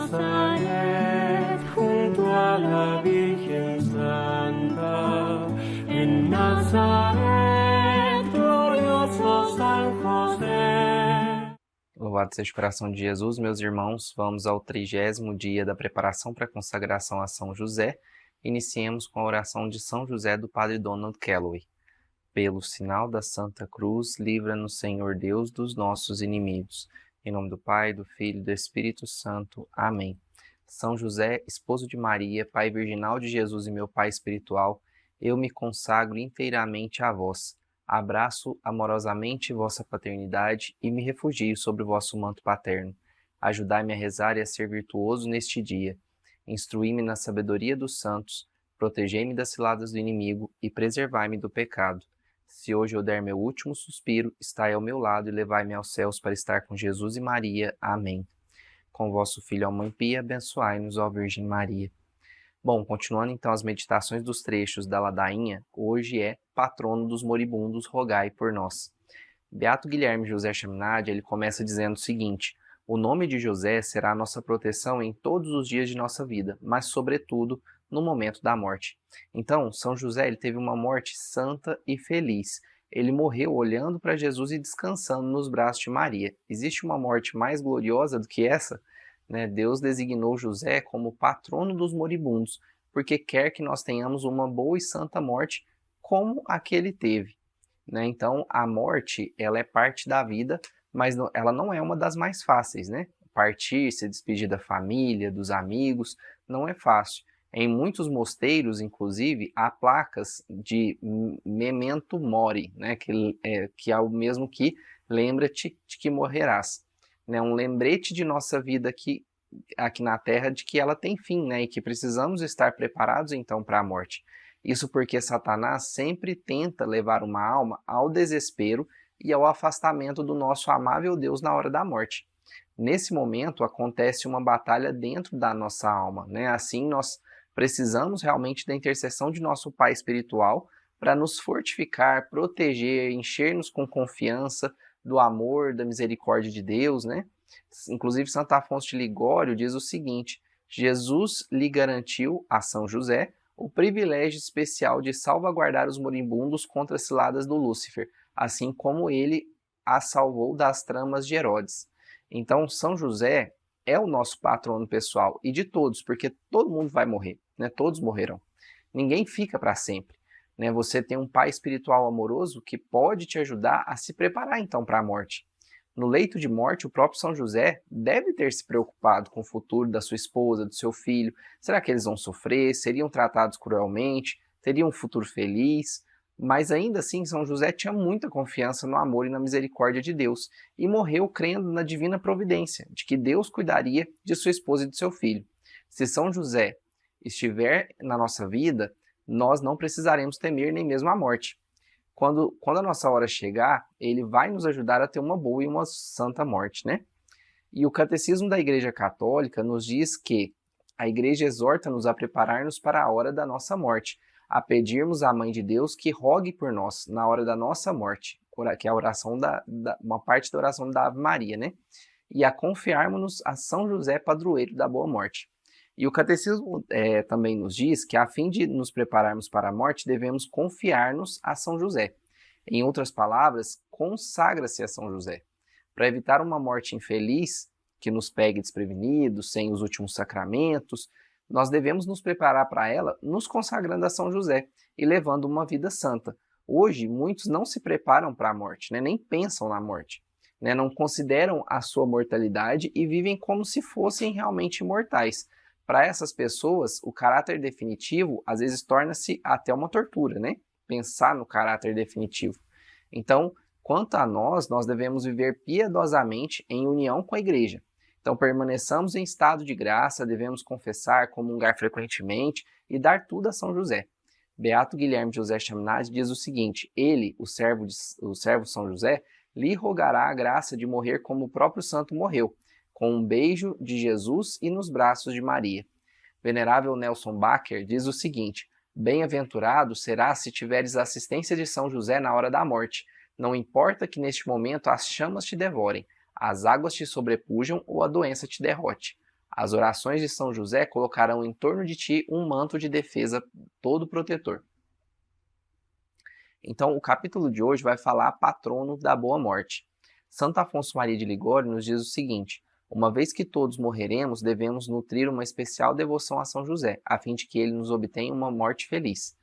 Nazaret, junto a la Virgen Santa, en Nazaret, glorioso San José. Louvado seja o coração de Jesus, meus irmãos. Vamos ao 30º dia da preparação para a consagração a São José. Iniciemos com a oração de São José do Padre Donald Calloway. Pelo sinal da Santa Cruz, livra-nos, Senhor Deus, dos nossos inimigos. Em nome do Pai, do Filho e do Espírito Santo. Amém. São José, esposo de Maria, Pai virginal de Jesus e meu Pai espiritual, eu me consagro inteiramente a vós. Abraço amorosamente vossa paternidade e me refugio sobre o vosso manto paterno. Ajudai-me a rezar e a ser virtuoso neste dia. Instruí-me na sabedoria dos santos, protegei-me das ciladas do inimigo e preservai-me do pecado. Se hoje eu der meu último suspiro, estai ao meu lado e levai-me aos céus para estar com Jesus e Maria. Amém. Com vosso Filho, a Mãe Pia, abençoai-nos, ó Virgem Maria. Bom, continuando então as meditações dos trechos da ladainha, hoje é Patrono dos Moribundos, rogai por nós. Beato Guilherme José Chaminade, ele começa dizendo o seguinte: o nome de José será a nossa proteção em todos os dias de nossa vida, mas sobretudo no momento da morte. Então, São José ele teve uma morte santa e feliz. Ele morreu olhando para Jesus e descansando nos braços de Maria. Existe uma morte mais gloriosa do que essa? Deus designou José como patrono dos moribundos, porque quer que nós tenhamos uma boa e santa morte como a que ele teve. Então, a morte ela é parte da vida, mas ela não é uma das mais fáceis. Partir, se despedir da família, dos amigos, não é fácil. Em muitos mosteiros, inclusive, há placas de memento mori, que é o mesmo que lembra-te de que morrerás. Um lembrete de nossa vida aqui na Terra de que ela tem fim, e que precisamos estar preparados então para a morte. Isso porque Satanás sempre tenta levar uma alma ao desespero e ao afastamento do nosso amável Deus na hora da morte. Nesse momento acontece uma batalha dentro da nossa alma, Assim nós precisamos realmente da intercessão de nosso Pai espiritual para nos fortificar, proteger, encher-nos com confiança do amor, da misericórdia de Deus, Inclusive, Santo Afonso de Ligório diz o seguinte: Jesus lhe garantiu a São José o privilégio especial de salvaguardar os moribundos contra as ciladas do Lúcifer, assim como ele a salvou das tramas de Herodes. Então, São José é o nosso patrono pessoal e de todos, porque todo mundo vai morrer, Todos morrerão. Ninguém fica para sempre. Você tem um pai espiritual amoroso que pode te ajudar a se preparar então para a morte. No leito de morte, o próprio São José deve ter se preocupado com o futuro da sua esposa, do seu filho. Será que eles vão sofrer? Seriam tratados cruelmente? Teriam um futuro feliz? Mas ainda assim, São José tinha muita confiança no amor e na misericórdia de Deus e morreu crendo na divina providência, de que Deus cuidaria de sua esposa e de seu filho. Se São José estiver na nossa vida, nós não precisaremos temer nem mesmo a morte. Quando a nossa hora chegar, ele vai nos ajudar a ter uma boa e uma santa morte, E o Catecismo da Igreja Católica nos diz que a Igreja exorta-nos a preparar-nos para a hora da nossa morte, a pedirmos à Mãe de Deus que rogue por nós na hora da nossa morte, que é a oração uma parte da oração da Ave Maria, E a confiarmos-nos a São José, padroeiro da boa morte. E o Catecismo também nos diz que, a fim de nos prepararmos para a morte, devemos confiar-nos a São José. Em outras palavras, consagra-se a São José. Para evitar uma morte infeliz, que nos pegue desprevenidos, sem os últimos sacramentos, nós devemos nos preparar para ela nos consagrando a São José e levando uma vida santa. Hoje, muitos não se preparam para a morte, nem pensam na morte, não consideram a sua mortalidade e vivem como se fossem realmente imortais. Para essas pessoas, o caráter definitivo às vezes torna-se até uma tortura, Pensar no caráter definitivo. Então, quanto a nós devemos viver piedosamente em união com a Igreja. Então, permaneçamos em estado de graça, devemos confessar, comungar frequentemente e dar tudo a São José. Beato Guilherme José Chaminade diz o seguinte: ele, o servo São José, lhe rogará a graça de morrer como o próprio santo morreu, com um beijo de Jesus e nos braços de Maria. Venerável Nelson Bacher diz o seguinte: bem-aventurado serás se tiveres a assistência de São José na hora da morte. Não importa que neste momento as chamas te devorem, as águas te sobrepujam ou a doença te derrote. As orações de São José colocarão em torno de ti um manto de defesa todo protetor. Então, o capítulo de hoje vai falar patrono da boa morte. Santo Afonso Maria de Ligório nos diz o seguinte: uma vez que todos morreremos, devemos nutrir uma especial devoção a São José, a fim de que ele nos obtenha uma morte feliz.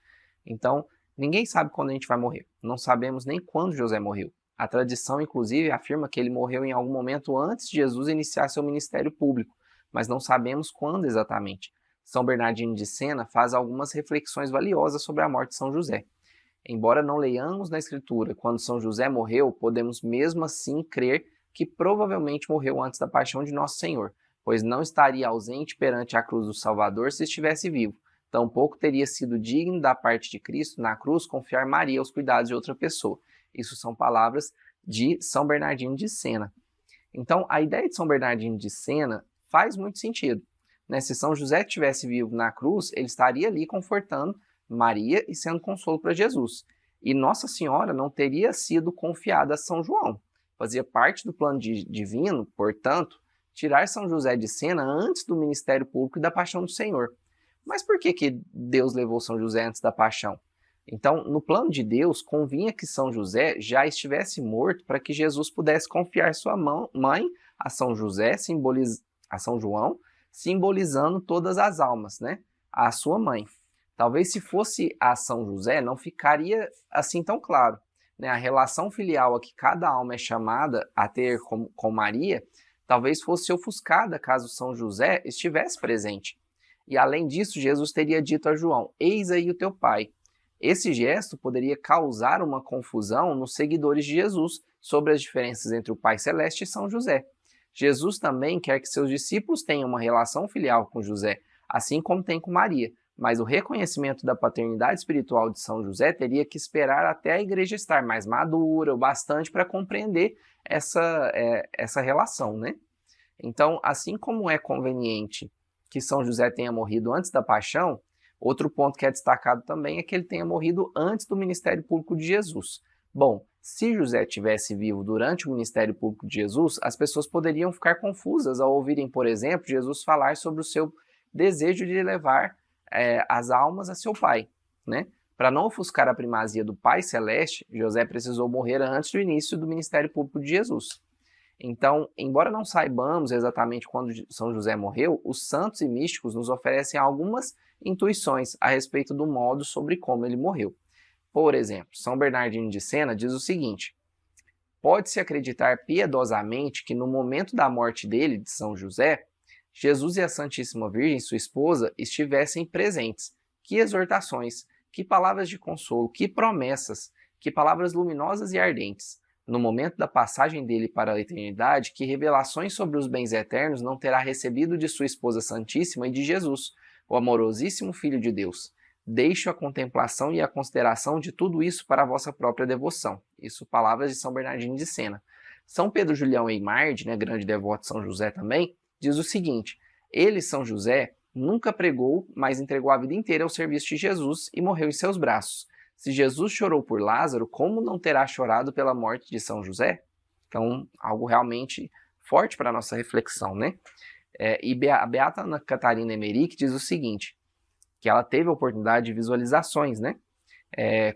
Então, ninguém sabe quando a gente vai morrer. Não sabemos nem quando José morreu. A tradição, inclusive, afirma que ele morreu em algum momento antes de Jesus iniciar seu ministério público, mas não sabemos quando exatamente. São Bernardino de Sena faz algumas reflexões valiosas sobre a morte de São José. Embora não leiamos na Escritura quando São José morreu, podemos mesmo assim crer que provavelmente morreu antes da paixão de Nosso Senhor, pois não estaria ausente perante a cruz do Salvador se estivesse vivo. Tampouco teria sido digno da parte de Cristo na cruz confiar Maria aos cuidados de outra pessoa. Isso são palavras de São Bernardino de Sena. Então, a ideia de São Bernardino de Sena faz muito sentido, né? Se São José estivesse vivo na cruz, ele estaria ali confortando Maria e sendo consolo para Jesus. E Nossa Senhora não teria sido confiada a São João. Fazia parte do plano divino, portanto, tirar São José de cena antes do ministério público e da paixão do Senhor. Mas por que Deus levou São José antes da paixão? Então, no plano de Deus, convinha que São José já estivesse morto para que Jesus pudesse confiar sua mãe a São José, a São João, simbolizando todas as almas, né? A sua mãe. Talvez se fosse a São José, não ficaria assim tão claro, né? A relação filial a que cada alma é chamada a ter com Maria, talvez fosse ofuscada caso São José estivesse presente. E além disso, Jesus teria dito a João: eis aí o teu pai. Esse gesto poderia causar uma confusão nos seguidores de Jesus sobre as diferenças entre o Pai Celeste e São José. Jesus também quer que seus discípulos tenham uma relação filial com José, assim como tem com Maria. Mas o reconhecimento da paternidade espiritual de São José teria que esperar até a igreja estar mais madura o bastante para compreender essa relação, né? Então, assim como é conveniente que São José tenha morrido antes da paixão, outro ponto que é destacado também é que ele tenha morrido antes do ministério público de Jesus. Bom, se José estivesse vivo durante o ministério público de Jesus, as pessoas poderiam ficar confusas ao ouvirem, por exemplo, Jesus falar sobre o seu desejo de levar as almas a seu pai, né? Para não ofuscar a primazia do Pai Celeste, José precisou morrer antes do início do ministério público de Jesus. Então, embora não saibamos exatamente quando São José morreu, os santos e místicos nos oferecem algumas intuições a respeito do modo sobre como ele morreu. Por exemplo, São Bernardino de Sena diz o seguinte: pode-se acreditar piedosamente que no momento da morte dele, de São José, Jesus e a Santíssima Virgem, sua esposa, estivessem presentes. Que exortações, que palavras de consolo, que promessas, que palavras luminosas e ardentes. No momento da passagem dele para a eternidade, que revelações sobre os bens eternos não terá recebido de sua esposa Santíssima e de Jesus, o amorosíssimo Filho de Deus. Deixo a contemplação e a consideração de tudo isso para a vossa própria devoção. Isso, palavras de São Bernardino de Sena. São Pedro Julião Eymard, né, grande devoto de São José também, diz o seguinte: ele, São José, nunca pregou, mas entregou a vida inteira ao serviço de Jesus e morreu em seus braços. Se Jesus chorou por Lázaro, como não terá chorado pela morte de São José? Então, algo realmente forte para a nossa reflexão, né? E a Beata Ana Catarina Emmerich diz o seguinte, que ela teve a oportunidade de visualizações, né?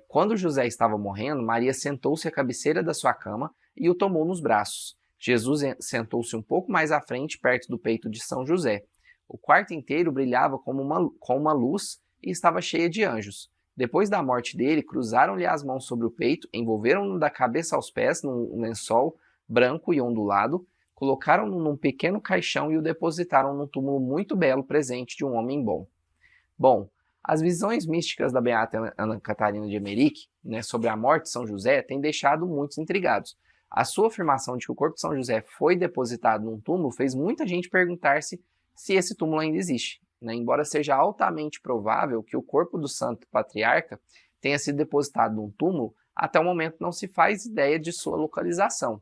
Quando José estava morrendo, Maria sentou-se à cabeceira da sua cama e o tomou nos braços. Jesus sentou-se um pouco mais à frente, perto do peito de São José. O quarto inteiro brilhava com uma luz e estava cheia de anjos. Depois da morte dele, cruzaram-lhe as mãos sobre o peito, envolveram-no da cabeça aos pés num lençol branco e ondulado, colocaram-no num pequeno caixão e o depositaram num túmulo muito belo, presente de um homem bom. Bom, as visões místicas da Beata Ana Catarina de Emmerich, né, sobre a morte de São José têm deixado muitos intrigados. A sua afirmação de que o corpo de São José foi depositado num túmulo fez muita gente perguntar-se se esse túmulo ainda existe, né? Embora seja altamente provável que o corpo do santo patriarca tenha sido depositado num túmulo, até o momento não se faz ideia de sua localização.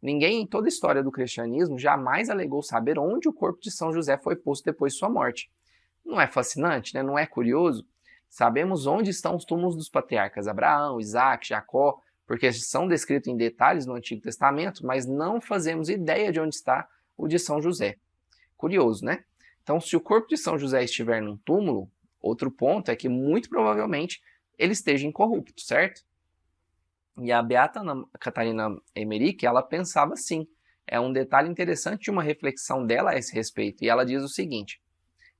Ninguém em toda a história do cristianismo jamais alegou saber onde o corpo de São José foi posto depois de sua morte. Não é fascinante, né? Não é curioso? Sabemos onde estão os túmulos dos patriarcas Abraão, Isaac, Jacó, porque são descritos em detalhes no Antigo Testamento, mas não fazemos ideia de onde está o de São José. Curioso, né? Então, se o corpo de São José estiver num túmulo, outro ponto é que muito provavelmente ele esteja incorrupto, certo? E a beata Ana Catarina Emmerich, ela pensava assim. É um detalhe interessante de uma reflexão dela a esse respeito. E ela diz o seguinte: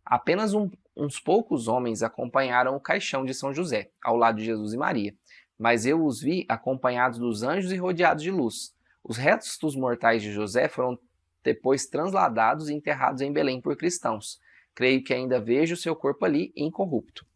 apenas uns poucos homens acompanharam o caixão de São José, ao lado de Jesus e Maria, mas eu os vi acompanhados dos anjos e rodeados de luz. Os restos mortais de José foram depois transladados e enterrados em Belém por cristãos. Creio que ainda vejo seu corpo ali incorrupto.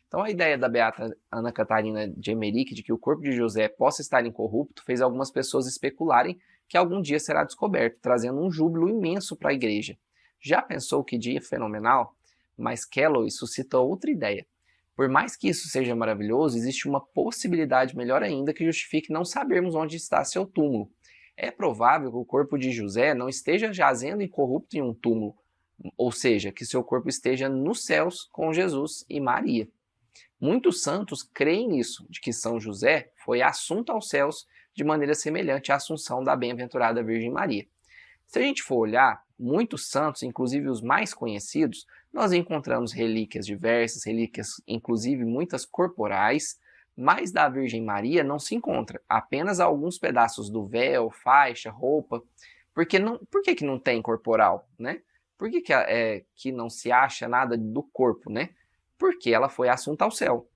Então a ideia da beata Ana Catarina de Emmerich de que o corpo de José possa estar incorrupto fez algumas pessoas especularem que algum dia será descoberto, trazendo um júbilo imenso para a igreja. Já pensou que dia fenomenal? Mas Calloway suscita outra ideia. Por mais que isso seja maravilhoso, existe uma possibilidade melhor ainda que justifique não sabermos onde está seu túmulo. É provável que o corpo de José não esteja jazendo incorrupto em um túmulo, ou seja, que seu corpo esteja nos céus com Jesus e Maria. Muitos santos creem nisso, de que São José foi assunto aos céus de maneira semelhante à assunção da bem-aventurada Virgem Maria. Se a gente for olhar, muitos santos, inclusive os mais conhecidos, nós encontramos relíquias diversas, relíquias inclusive muitas corporais, mas da Virgem Maria não se encontra, apenas alguns pedaços do véu, faixa, roupa. Por que não tem corporal, né? Por que não se acha nada do corpo, né? Porque ela foi assunta ao céu.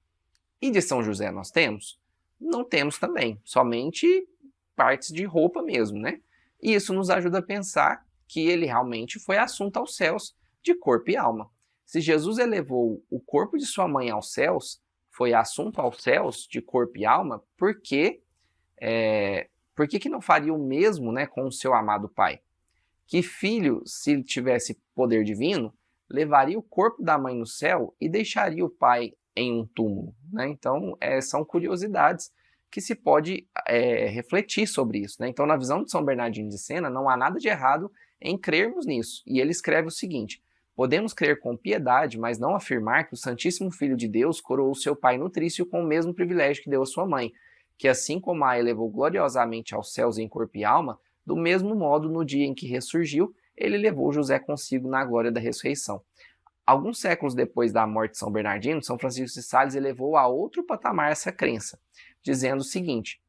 E de São José nós temos? Não temos também, somente partes de roupa mesmo, né? E isso nos ajuda a pensar que ele realmente foi assunto aos céus de corpo e alma. Se Jesus elevou o corpo de sua mãe aos céus, foi assunto aos céus de corpo e alma, por que não faria o mesmo, né, com o seu amado Pai? Que filho, se tivesse poder divino, levaria o corpo da mãe no céu e deixaria o pai em um túmulo, né? Então, são curiosidades que se pode refletir sobre isso, né? Então, na visão de São Bernardino de Sena, não há nada de errado em crermos nisso. E ele escreve o seguinte: podemos crer com piedade, mas não afirmar que o Santíssimo Filho de Deus coroou seu pai nutrício com o mesmo privilégio que deu a sua mãe, que assim como a elevou gloriosamente aos céus em corpo e alma, do mesmo modo, no dia em que ressurgiu, ele levou José consigo na glória da ressurreição. Alguns séculos depois da morte de São Bernardino, São Francisco de Sales elevou a outro patamar essa crença, dizendo o seguinte: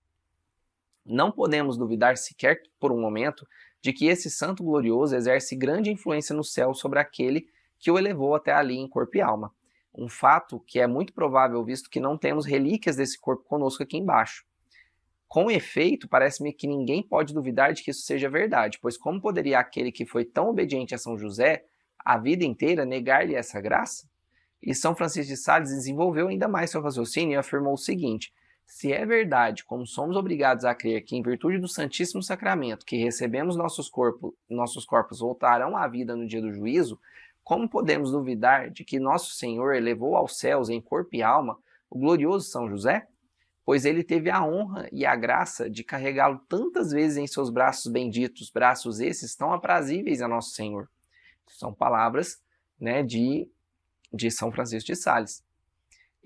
não podemos duvidar sequer por um momento de que esse santo glorioso exerce grande influência no céu sobre aquele que o elevou até ali em corpo e alma. Um fato que é muito provável, visto que não temos relíquias desse corpo conosco aqui embaixo. Com efeito, parece-me que ninguém pode duvidar de que isso seja verdade, pois como poderia aquele que foi tão obediente a São José a vida inteira negar-lhe essa graça? E São Francisco de Sales desenvolveu ainda mais seu raciocínio e afirmou o seguinte: se é verdade, como somos obrigados a crer que em virtude do Santíssimo Sacramento que recebemos nossos corpos voltarão à vida no dia do juízo, como podemos duvidar de que nosso Senhor elevou aos céus em corpo e alma o glorioso São José? Pois ele teve a honra e a graça de carregá-lo tantas vezes em seus braços benditos, braços esses tão aprazíveis a nosso Senhor. São palavras, né, de São Francisco de Sales.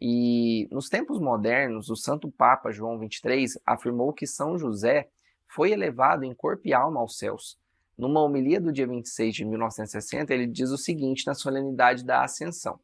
E nos tempos modernos, o Santo Papa João XXIII afirmou que São José foi elevado em corpo e alma aos céus. Numa homilia do dia 26 de 1960, ele diz o seguinte na solenidade da Ascensão: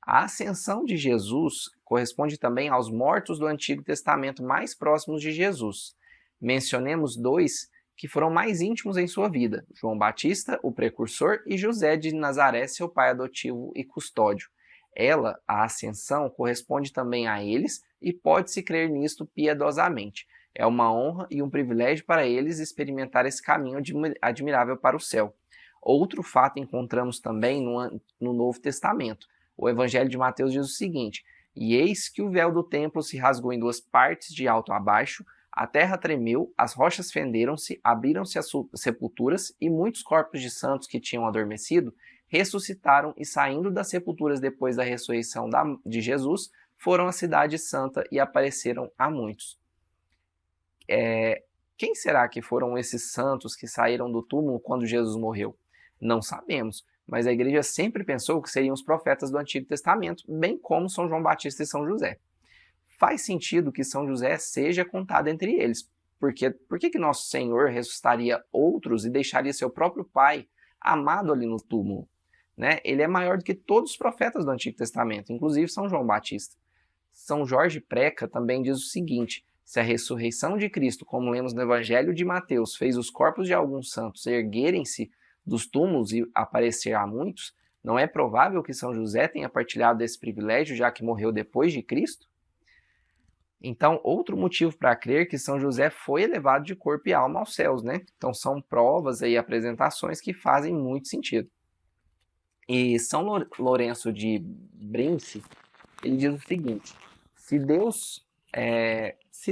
a ascensão de Jesus corresponde também aos mortos do Antigo Testamento mais próximos de Jesus. Mencionemos dois que foram mais íntimos em sua vida: João Batista, o precursor, e José de Nazaré, seu pai adotivo e custódio. Ela, a ascensão, corresponde também a eles e pode-se crer nisto piedosamente. É uma honra e um privilégio para eles experimentar esse caminho admirável para o céu. Outro fato encontramos também no Novo Testamento. O Evangelho de Mateus diz o seguinte: e eis que o véu do templo se rasgou em duas partes, de alto a baixo, a terra tremeu, as rochas fenderam-se, abriram-se as sepulturas, e muitos corpos de santos que tinham adormecido ressuscitaram e, saindo das sepulturas depois da ressurreição de Jesus, foram à cidade santa e apareceram a muitos. Quem será que foram esses santos que saíram do túmulo quando Jesus morreu? Não sabemos, mas a igreja sempre pensou que seriam os profetas do Antigo Testamento, bem como São João Batista e São José. Faz sentido que São José seja contado entre eles, porque por que nosso Senhor ressuscitaria outros e deixaria seu próprio pai amado ali no túmulo, né? Ele é maior do que todos os profetas do Antigo Testamento, inclusive São João Batista. São Jorge Preca também diz o seguinte: se a ressurreição de Cristo, como lemos no Evangelho de Mateus, fez os corpos de alguns santos erguerem-se dos túmulos e aparecer a muitos, não é provável que São José tenha partilhado desse privilégio, já que morreu depois de Cristo? Então, outro motivo para crer que São José foi elevado de corpo e alma aos céus, né? Então, são provas e apresentações que fazem muito sentido. E São Lourenço de Brince, ele diz o seguinte: se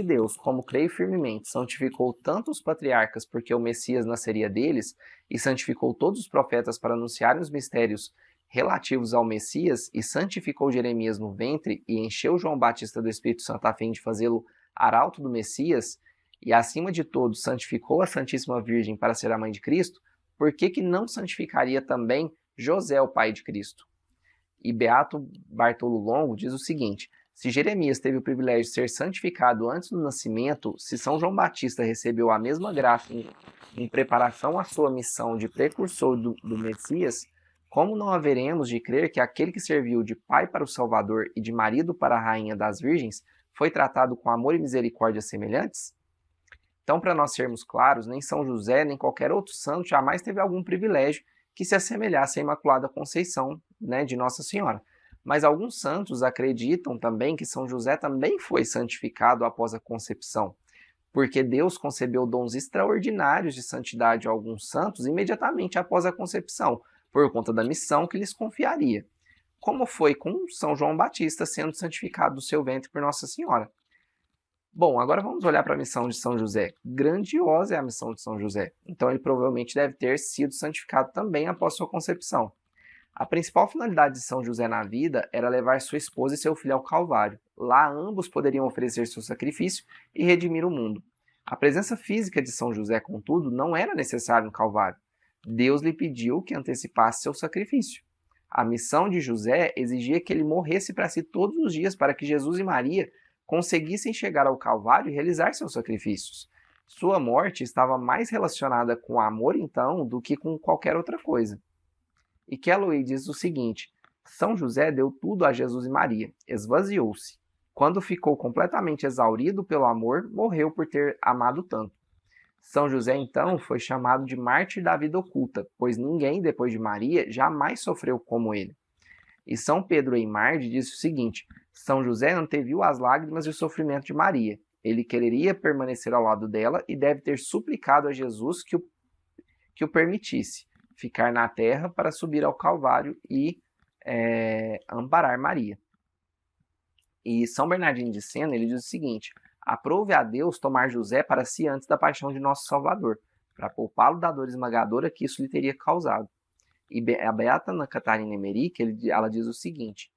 Deus, como creio firmemente, santificou tanto os patriarcas porque o Messias nasceria deles, e santificou todos os profetas para anunciarem os mistérios relativos ao Messias, e santificou Jeremias no ventre, e encheu João Batista do Espírito Santo a fim de fazê-lo arauto do Messias, e acima de tudo santificou a Santíssima Virgem para ser a mãe de Cristo, por que não santificaria também José, o pai de Cristo? E Beato Bartolo Longo diz o seguinte: se Jeremias teve o privilégio de ser santificado antes do nascimento, se São João Batista recebeu a mesma graça em preparação à sua missão de precursor do Messias, como não haveremos de crer que aquele que serviu de pai para o Salvador e de marido para a Rainha das Virgens foi tratado com amor e misericórdia semelhantes? Então, para nós sermos claros, nem São José, nem qualquer outro santo jamais teve algum privilégio que se assemelhasse à Imaculada Conceição, né, de Nossa Senhora. Mas alguns santos acreditam também que São José também foi santificado após a concepção, porque Deus concebeu dons extraordinários de santidade a alguns santos imediatamente após a concepção, por conta da missão que lhes confiaria, como foi com São João Batista sendo santificado do seu ventre por Nossa Senhora. Bom, agora vamos olhar para a missão de São José. Grandiosa é a missão de São José, então ele provavelmente deve ter sido santificado também após sua concepção. A principal finalidade de São José na vida era levar sua esposa e seu filho ao Calvário. Lá ambos poderiam oferecer seu sacrifício e redimir o mundo. A presença física de São José, contudo, não era necessária no Calvário. Deus lhe pediu que antecipasse seu sacrifício. A missão de José exigia que ele morresse para si todos os dias para que Jesus e Maria conseguissem chegar ao Calvário e realizar seus sacrifícios. Sua morte estava mais relacionada com amor, então, do que com qualquer outra coisa. E Calloway diz o seguinte: São José deu tudo a Jesus e Maria, esvaziou-se. Quando ficou completamente exaurido pelo amor, morreu por ter amado tanto. São José, então, foi chamado de mártir da vida oculta, pois ninguém, depois de Maria, jamais sofreu como ele. E São Pedro Eimarde disse o seguinte: São José anteviu as lágrimas e o sofrimento de Maria. Ele quereria permanecer ao lado dela e deve ter suplicado a Jesus que o permitisse ficar na terra para subir ao Calvário e amparar Maria. E São Bernardino de Sena, ele diz o seguinte: aprove a Deus tomar José para si antes da paixão de nosso Salvador, para poupá-lo da dor esmagadora que isso lhe teria causado. E a Beata Ana Catarina Emmerich, ela diz o seguinte: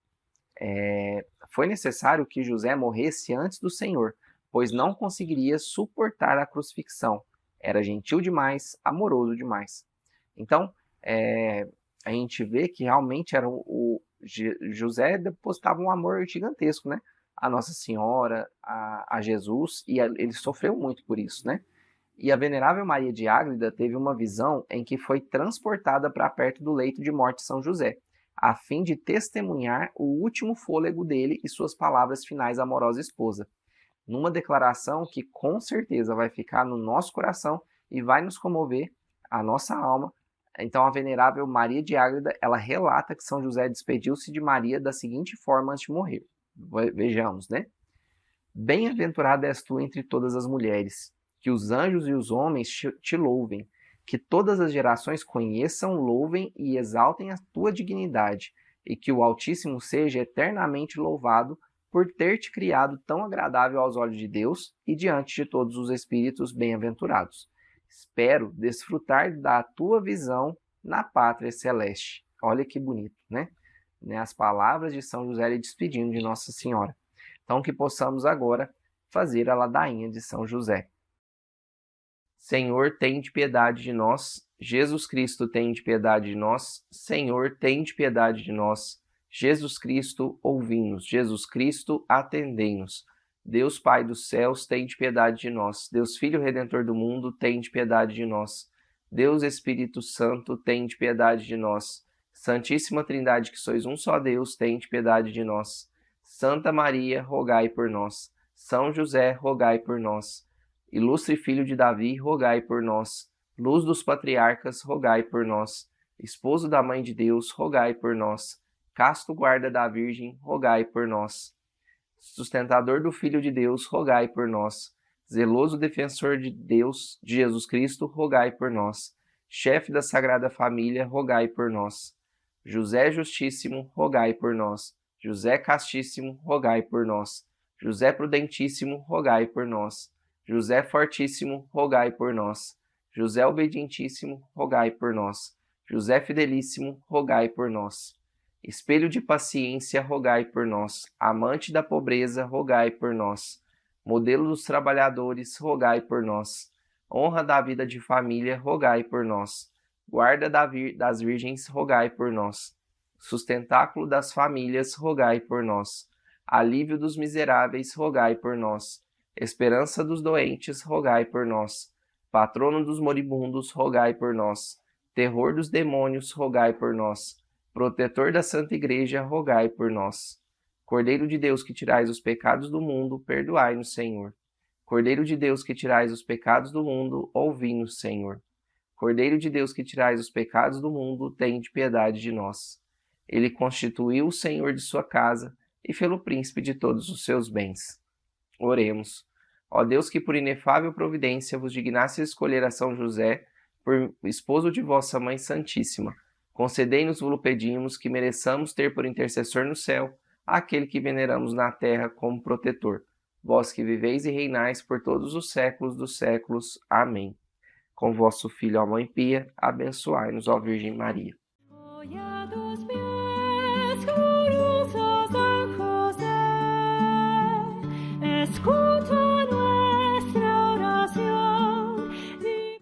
foi necessário que José morresse antes do Senhor, pois não conseguiria suportar a crucifixão. Era gentil demais, amoroso demais. Então, a gente vê que realmente era José depositava um amor gigantesco, né? A Nossa Senhora, a Jesus, e ele sofreu muito por isso, né? E a Venerável Maria de Ágreda teve uma visão em que foi transportada para perto do leito de morte de São José, a fim de testemunhar o último fôlego dele e suas palavras finais à amorosa esposa, numa declaração que com certeza vai ficar no nosso coração e vai nos comover a nossa alma. Então a Venerável Maria de Ágreda, ela relata que São José despediu-se de Maria da seguinte forma antes de morrer. Vejamos, né? Bem-aventurada és tu entre todas as mulheres, que os anjos e os homens te louvem, que todas as gerações conheçam, louvem e exaltem a tua dignidade, e que o Altíssimo seja eternamente louvado por ter te criado tão agradável aos olhos de Deus e diante de todos os espíritos bem-aventurados. Espero desfrutar da tua visão na pátria celeste. Olha que bonito, né? As palavras de São José lhe despedindo de Nossa Senhora. Então que possamos agora fazer a ladainha de São José. Senhor, tende piedade de nós. Jesus Cristo, tende piedade de nós. Senhor, tende piedade de nós. Jesus Cristo, ouvi-nos. Jesus Cristo, atendei-nos. Deus Pai dos céus, tende piedade de nós. Deus Filho Redentor do mundo, tende piedade de nós. Deus Espírito Santo, tende piedade de nós. Santíssima Trindade, que sois um só Deus, tende piedade de nós. Santa Maria, rogai por nós. São José, rogai por nós. Ilustre Filho de Davi, rogai por nós. Luz dos patriarcas, rogai por nós. Esposo da Mãe de Deus, rogai por nós. Casto guarda da Virgem, rogai por nós. Sustentador do Filho de Deus, rogai por nós. Zeloso defensor de Deus, de Jesus Cristo, rogai por nós. Chefe da Sagrada Família, rogai por nós. José Justíssimo, rogai por nós. José Castíssimo, rogai por nós. José Prudentíssimo, rogai por nós. José Fortíssimo, rogai por nós. José Obedientíssimo, rogai por nós. José Fidelíssimo, rogai por nós. Espelho de paciência, rogai por nós. Amante da pobreza, rogai por nós. Modelo dos trabalhadores, rogai por nós. Honra da vida de família, rogai por nós. Guarda das virgens, rogai por nós. Sustentáculo das famílias, rogai por nós. Alívio dos miseráveis, rogai por nós. Esperança dos doentes, rogai por nós. Patrono dos moribundos, rogai por nós. Terror dos demônios, rogai por nós. Protetor da Santa Igreja, rogai por nós. Cordeiro de Deus, que tirais os pecados do mundo, perdoai-nos, Senhor. Cordeiro de Deus, que tirais os pecados do mundo, ouvi-nos, Senhor. Cordeiro de Deus, que tirais os pecados do mundo, tende piedade de nós. Ele constituiu o Senhor de sua casa e fê-lo príncipe de todos os seus bens. Oremos. Ó Deus, que por inefável providência vos dignasse escolher a São José por esposo de vossa Mãe Santíssima, concedei-nos, vos pedimos, que mereçamos ter por intercessor no céu aquele que veneramos na terra como protetor. Vós que viveis e reinais por todos os séculos dos séculos. Amém. Com vosso Filho, a Mãe Pia, abençoai-nos, ó Virgem Maria.